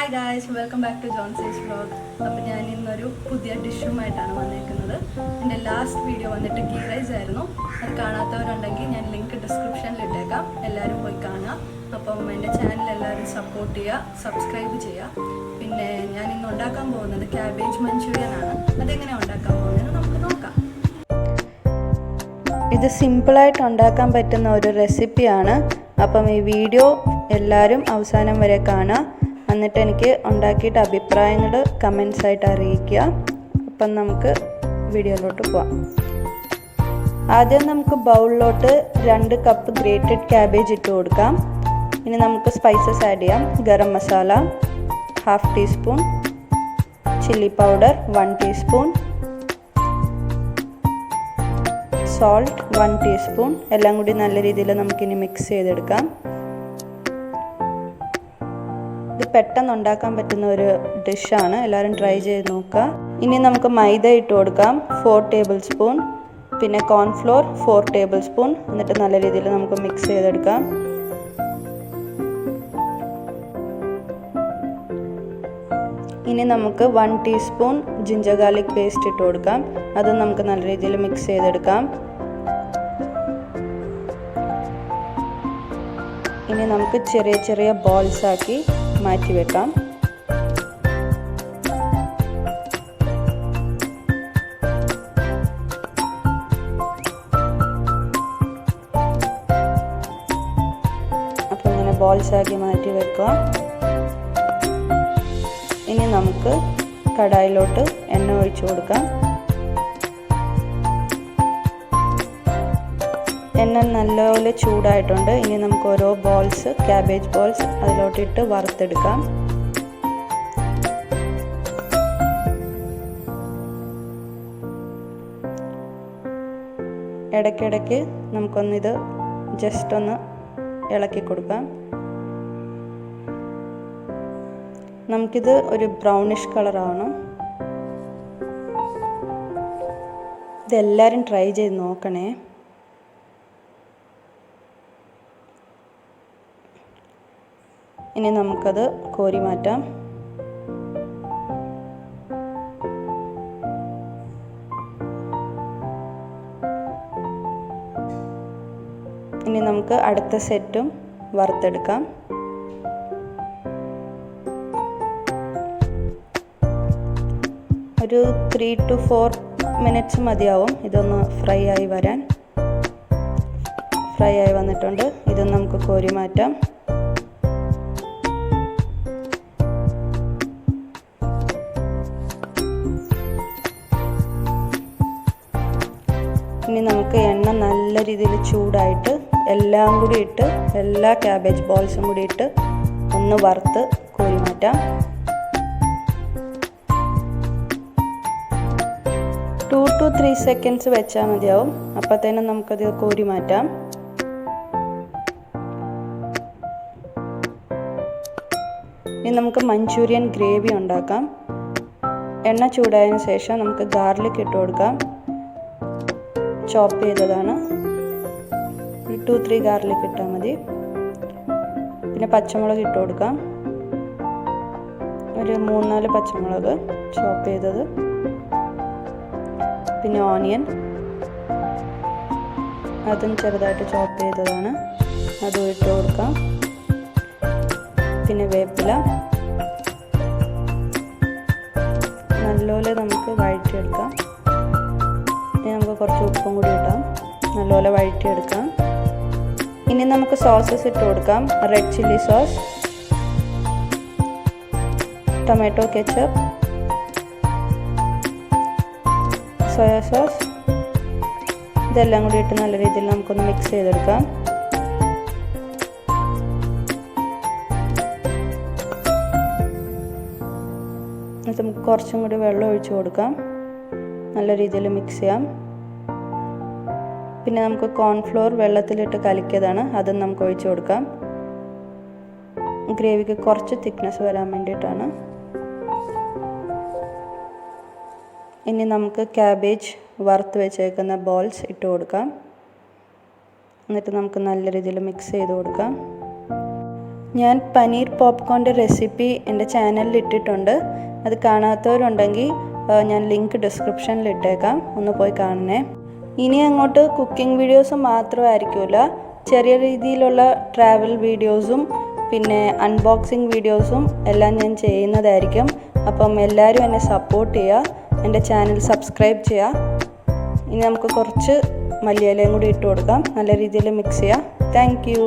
Hi guys, welcome back to Johns's vlog. അപ്പോൾ ഞാൻ ഇന്നൊരു പുതിയ ഡിഷുമായിട്ടാണ് വന്നിരിക്കുന്നത്. എൻ്റെ ലാസ്റ്റ് വീഡിയോ വന്നിട്ട് ഗീ റൈസ് ആയിരുന്നു. അത് കാണാത്തവരുണ്ടെങ്കിൽ ഞാൻ ലിങ്ക് ഡിസ്ക്രിപ്ഷനിൽ ഇട്ടേക്കാം. എല്ലാവരും പോയി കാണുക. അപ്പം എൻ്റെ ചാനൽ എല്ലാവരും സപ്പോർട്ട് ചെയ്യുക, സബ്സ്ക്രൈബ് ചെയ്യുക. പിന്നെ ഞാൻ ഇന്ന് ഉണ്ടാക്കാൻ പോകുന്നത് ക്യാബേജ് മഞ്ചൂരിയൻ ആണ്. അതെങ്ങനെ ഉണ്ടാക്കാൻ പോകുന്നത് നമുക്ക് നോക്കാം. ഇത് സിമ്പിളായിട്ട് ഉണ്ടാക്കാൻ പറ്റുന്ന ഒരു റെസിപ്പിയാണ്. അപ്പം ഈ വീഡിയോ എല്ലാവരും അവസാനം വരെ കാണുക. എന്നിട്ട് എനിക്ക് ഉണ്ടാക്കിയിട്ട് അഭിപ്രായങ്ങൾ കമൻസ് ആയിട്ട് അറിയിക്കുക. അപ്പം നമുക്ക് വീഡിയോയിലോട്ട് പോവാം. ആദ്യം നമുക്ക് ബൗളിലോട്ട് 2 കപ്പ് ഗ്രേറ്റഡ് ക്യാബേജ് ഇട്ട് കൊടുക്കാം. ഇനി നമുക്ക് സ്പൈസസ് ആഡ് ചെയ്യാം. Garam masala 1/2 teaspoon, chilli powder 1 teaspoon, salt 1 teaspoon. എല്ലാം കൂടി നല്ല രീതിയിൽ നമുക്കിനി മിക്സ് ചെയ്തെടുക്കാം. ഇത് പെട്ടെന്ന് ഉണ്ടാക്കാൻ പറ്റുന്ന ഒരു ഡിഷാണ്. എല്ലാവരും ട്രൈ ചെയ്ത് നോക്കുക. ഇനി നമുക്ക് മൈദ ഇട്ട് കൊടുക്കാം 4 ടേബിൾ സ്പൂൺ, പിന്നെ കോൺഫ്ലോർ 4 ടേബിൾ സ്പൂൺ. എന്നിട്ട് നല്ല രീതിയിൽ നമുക്ക് മിക്സ് ചെയ്തെടുക്കാം. ഇനി നമുക്ക് 1 ടീസ്പൂൺ ജിഞ്ചർ ഗാർലിക് പേസ്റ്റ് ഇട്ട് കൊടുക്കാം. അതും നമുക്ക് നല്ല രീതിയിൽ മിക്സ് ചെയ്തെടുക്കാം. ഇനി നമുക്ക് ചെറിയ ചെറിയ ബോൾസ് ആക്കി മാറ്റി വെക്കാം. അപ്പോൾ ഇങ്ങനെ ബോൾസ് ആക്കി മാറ്റി വെക്കുക. ഇനി നമുക്ക് കടായിലോട്ട് എണ്ണ ഒഴിച്ചു കൊടുക്കാം. എണ്ണ നല്ലപോലെ ചൂടായിട്ടുണ്ട്. ഇനി നമുക്ക് ഓരോ ബോൾസ്, ക്യാബേജ് ബോൾസ് അതിലോട്ടിട്ട് വറുത്തെടുക്കാം. ഇടയ്ക്കിടയ്ക്ക് നമുക്കൊന്നിത് ജസ്റ്റ് ഒന്ന് ഇളക്കി കൊടുക്കാം. നമുക്കിത് ഒരു ബ്രൗണിഷ് കളറാണ്. ഇതെല്ലാവരും ട്രൈ ചെയ്ത് നോക്കണേ. ഇനി നമുക്കത് കോരി മാറ്റാം. ഇനി നമുക്ക് അടുത്ത സെറ്റും വറുത്തെടുക്കാം. ഒരു 3 to 4 മിനിറ്റ്സ് മതിയാവും ഇതൊന്ന് ഫ്രൈ ആയി വരാൻ. ഫ്രൈ ആയി വന്നിട്ടുണ്ട്. ഇത് നമുക്ക് കോരി മാറ്റാം. ഇനി നമുക്ക് എണ്ണ നല്ല രീതിയിൽ ചൂടായിട്ട് എല്ലാം കൂടി ഇട്ട്, എല്ലാ ക്യാബേജ് ബോൾസും കൂടി ഇട്ട് ഒന്ന് വറുത്ത് കോരി മാറ്റാം. 2 to 3 സെക്കൻഡ്സ് വെച്ചാൽ മതിയാവും. അപ്പോഴത്തേനും നമുക്കത് കോരി മാറ്റാം. ഇനി നമുക്ക് മഞ്ചൂരിയൻ ഗ്രേവി ഉണ്ടാക്കാം. എണ്ണ ചൂടായതിനു ശേഷം നമുക്ക് ഗാർലിക് ഇട്ട് കൊടുക്കാം. ചോപ്പ് ചെയ്തതാണ്. 2-3 ഗാർലിക് ഇട്ടാൽ മതി. പിന്നെ പച്ചമുളക് ഇട്ട് കൊടുക്കാം. ഒരു 3-4 പച്ചമുളക് ചോപ്പ് ചെയ്തത്. പിന്നെ ഓണിയൻ, അതും ചെറുതായിട്ട് ചോപ്പ് ചെയ്തതാണ്. അതും ഇട്ട് കൊടുക്കാം. പിന്നെ വേപ്പില നല്ലപോലെ നമുക്ക് വഴറ്റിയെടുക്കാം. ഇനി നമുക്ക് കുറച്ച് ഉപ്പും കൂടി ഇടാം. നല്ലപോലെ വഴറ്റിയെടുക്കാം. ഇനി നമുക്ക് സോസസ് ഇട്ട് കൊടുക്കാം. Red chilli sauce, tomato ketchup, soya sauce, ഇതെല്ലാം കൂടി ഇട്ട് നല്ല രീതിയിൽ നമുക്കൊന്ന് മിക്സ് ചെയ്തെടുക്കാം. എന്നിട്ട് നമുക്ക് കുറച്ചും കൂടി വെള്ളം ഒഴിച്ച് കൊടുക്കാം. നല്ല രീതിയിൽ മിക്സ് ചെയ്യാം. പിന്നെ നമുക്ക് കോൺഫ്ലോർ വെള്ളത്തിലിട്ട് കലക്കിയതാണ്, അതും നമുക്ക് ഒഴിച്ചു കൊടുക്കാം. ഗ്രേവിക്ക് കുറച്ച് തിക്നെസ് വരാൻ വേണ്ടിയിട്ടാണ്. ഇനി നമുക്ക് ക്യാബേജ് വറുത്ത് വെച്ചേക്കുന്ന ബോൾസ് ഇട്ട് കൊടുക്കാം. എന്നിട്ട് നമുക്ക് നല്ല രീതിയിൽ മിക്സ് ചെയ്ത് കൊടുക്കാം. ഞാൻ പനീർ പോപ്കോണിൻ്റെ റെസിപ്പി എൻ്റെ ചാനലിൽ ഇട്ടിട്ടുണ്ട്. അത് കാണാത്തവരുണ്ടെങ്കിൽ ഞാൻ ലിങ്ക് ഡിസ്ക്രിപ്ഷനിൽ ഇട്ടേക്കാം, ഒന്ന് പോയി കാണണേ. ഇനി അങ്ങോട്ട് കുക്കിംഗ് വീഡിയോസ് മാത്രമായിരിക്കില്ല, ചെറിയ രീതിയിലുള്ള ട്രാവൽ വീഡിയോസും പിന്നെ അൺബോക്സിങ് വീഡിയോസും എല്ലാം ഞാൻ ചെയ്യുന്നതായിരിക്കും. അപ്പം എല്ലാവരും എന്നെ സപ്പോർട്ട് ചെയ്യുക, എൻ്റെ ചാനൽ സബ്സ്ക്രൈബ് ചെയ്യുക. ഇനി നമുക്ക് കുറച്ച് മല്ലിയിലയും കൂടി ഇട്ട് കൊടുക്കാം, നല്ല രീതിയിൽ മിക്സ് ചെയ്യാം. Thank you.